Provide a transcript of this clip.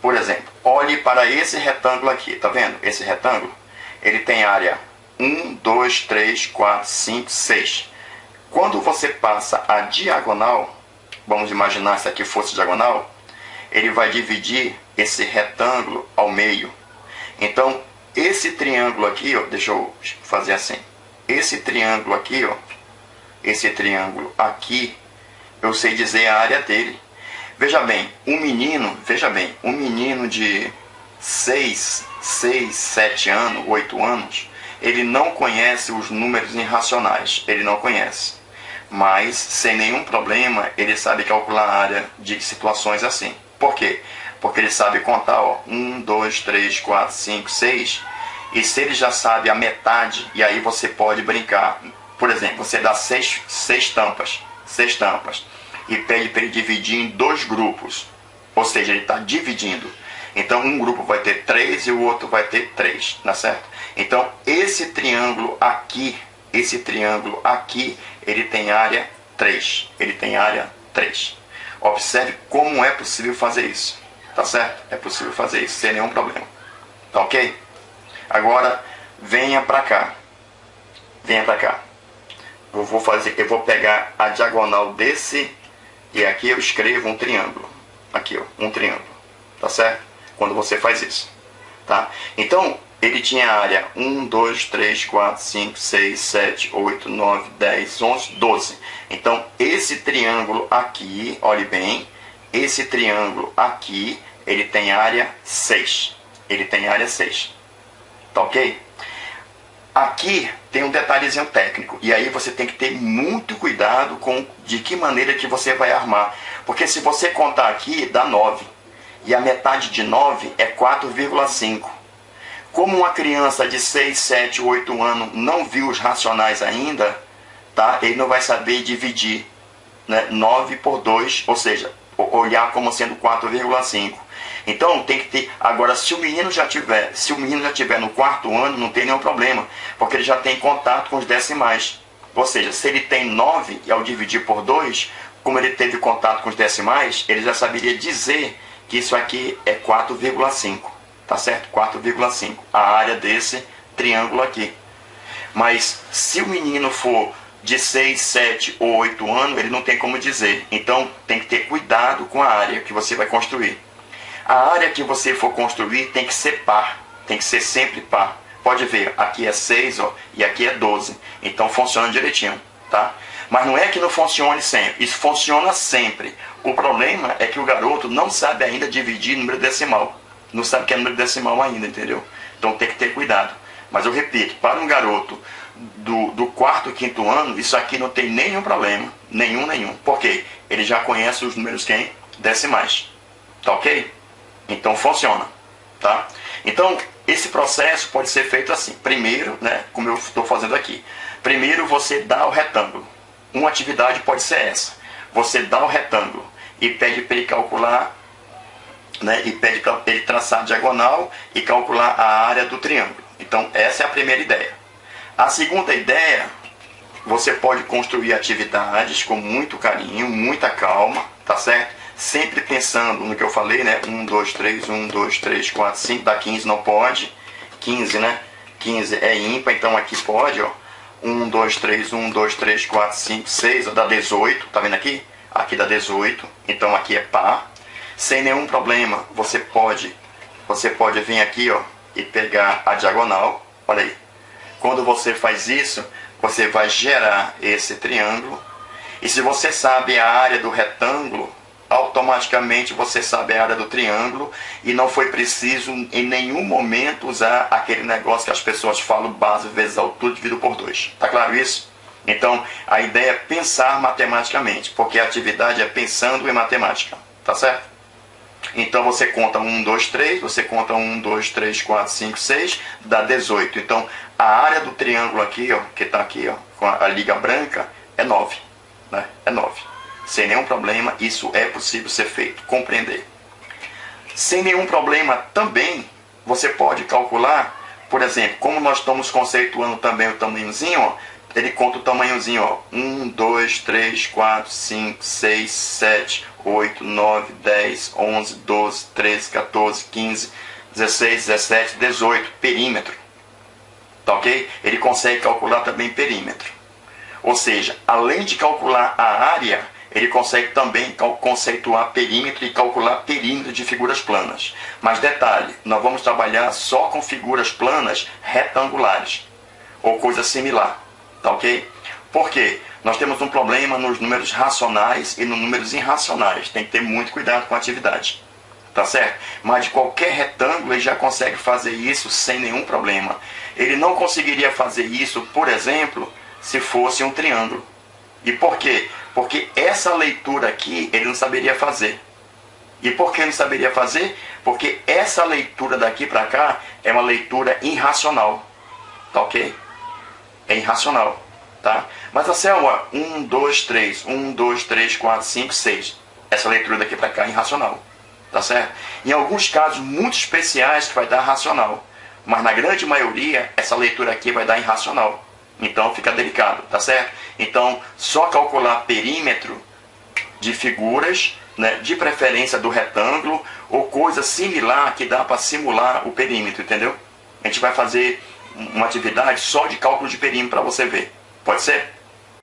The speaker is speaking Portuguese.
Por exemplo, olhe para esse retângulo aqui, tá vendo? Esse retângulo, ele tem área 1, 2, 3, 4, 5, 6. Quando você passa a diagonal, vamos imaginar se aqui fosse diagonal, ele vai dividir esse retângulo ao meio. Então, esse triângulo aqui, ó, deixa eu fazer assim. Esse triângulo aqui, ó, esse triângulo aqui, eu sei dizer a área dele. Veja bem, um menino de 6, 7 anos, 8 anos, ele não conhece os números irracionais, ele não conhece. Mas, sem nenhum problema, ele sabe calcular a área de situações assim. Por quê? Porque ele sabe contar, ó, 1, 2, 3, 4, 5, 6. E se ele já sabe a metade, e aí você pode brincar. Por exemplo, você dá 6 tampas, e pede para ele dividir em 2 grupos. Ou seja, ele está dividindo. Então, um grupo vai ter 3 e o outro vai ter 3, tá certo? Então, esse triângulo aqui, ele tem área 3. Ele tem área 3. Observe como é possível fazer isso. Tá certo? É possível fazer isso sem nenhum problema. Tá ok? Agora, venha para cá. Venha para cá. Eu vou pegar a diagonal desse e aqui eu escrevo um triângulo. Aqui, ó, um triângulo. Tá certo? Quando você faz isso. Tá? Então, ele tinha área 1, 2, 3, 4, 5, 6, 7, 8, 9, 10, 11, 12. Então, esse triângulo aqui, olhe bem, esse triângulo aqui, ele tem área 6. Ele tem área 6. Tá ok? Aqui tem um detalhezinho técnico. E aí você tem que ter muito cuidado com de que maneira que você vai armar. Porque se você contar aqui, dá 9. E a metade de 9 é 4,5. Como uma criança de 6, 7, 8 anos não viu os racionais ainda, tá? Ele não vai saber dividir, né, 9 por 2, ou seja, olhar como sendo 4,5. Então tem que ter. Agora, se o menino já tiver no 4º ano, não tem nenhum problema, porque ele já tem contato com os decimais. Ou seja, se ele tem 9 e ao dividir por 2, como ele teve contato com os decimais, ele já saberia dizer que isso aqui é 4,5. Tá certo? 4,5. A área desse triângulo aqui. Mas se o menino for de 6, 7 ou 8 anos, ele não tem como dizer. Então tem que ter cuidado com a área que você vai construir. A área que você for construir tem que ser par. Tem que ser sempre par. Pode ver, aqui é 6, ó, e aqui é 12. Então funciona direitinho. Tá? Mas não é que não funcione sempre. Isso funciona sempre. O problema é que o garoto não sabe ainda dividir número decimal. Não sabe que é número decimal ainda, entendeu? Então tem que ter cuidado. Mas eu repito, para um garoto do 4º, 5º ano, isso aqui não tem nenhum problema. Nenhum. Por quê? Ele já conhece os números decimais. Tá ok? Então funciona. Tá? Então, esse processo pode ser feito assim. Primeiro, né, como eu estou fazendo aqui. Primeiro você dá o retângulo. Uma atividade pode ser essa. Você dá o retângulo e pede para ele calcular, né, e pede para ele traçar a diagonal e calcular a área do triângulo. Então, essa é a primeira ideia. A segunda ideia, você pode construir atividades com muito carinho, muita calma, tá certo? Sempre pensando no que eu falei, né? 1, 2, 3, 1, 2, 3, 4, 5, dá 15 não pode. 15, né? 15 é ímpar, então aqui pode, ó. 1, 2, 3, 1, 2, 3, 4, 5, 6, ó, dá 18, tá vendo aqui? Aqui dá 18, então aqui é par. Sem nenhum problema, você pode vir aqui, ó, e pegar a diagonal, olha aí. Quando você faz isso, você vai gerar esse triângulo. E se você sabe a área do retângulo, automaticamente você sabe a área do triângulo e não foi preciso em nenhum momento usar aquele negócio que as pessoas falam, base vezes altura dividido por 2. Tá claro isso? Então, a ideia é pensar matematicamente, porque a atividade é pensando em matemática. Tá certo? Então você conta 1, 2, 3, você conta 1, 2, 3, 4, 5, 6, dá 18. Então a área do triângulo aqui, ó, que está aqui, ó, com a liga branca, é 9. Né? É 9. Sem nenhum problema, isso é possível ser feito, compreender. Sem nenhum problema também, você pode calcular, por exemplo, como nós estamos conceituando também o tamanhozinho, ó, ele conta o tamanhozinho, ó. 1, 2, 3, 4, 5, 6, 7, 8, 9, 10, 11, 12, 13, 14, 15, 16, 17, 18, perímetro. Tá ok? Ele consegue calcular também perímetro. Ou seja, além de calcular a área, ele consegue também conceituar perímetro e calcular perímetro de figuras planas. Mas detalhe, nós vamos trabalhar só com figuras planas retangulares, ou coisa similar. Tá ok? Por quê? Nós temos um problema nos números racionais e nos números irracionais. Tem que ter muito cuidado com a atividade. Tá certo? Mas de qualquer retângulo ele já consegue fazer isso sem nenhum problema. Ele não conseguiria fazer isso, por exemplo, se fosse um triângulo. E por quê? Porque essa leitura aqui ele não saberia fazer. E por que não saberia fazer? Porque essa leitura daqui para cá é uma leitura irracional. Tá ok? É irracional. Tá? Mas a célula 1, 2, 3, 1, 2, 3, 4, 5, 6. Essa leitura daqui para cá é irracional. Tá certo? Em alguns casos muito especiais que vai dar racional. Mas na grande maioria, essa leitura aqui vai dar irracional. Então fica delicado, tá certo? Então, só calcular perímetro de figuras, né, de preferência do retângulo, ou coisa similar que dá para simular o perímetro, entendeu? A gente vai fazer uma atividade só de cálculo de perímetro para você ver. Pode ser?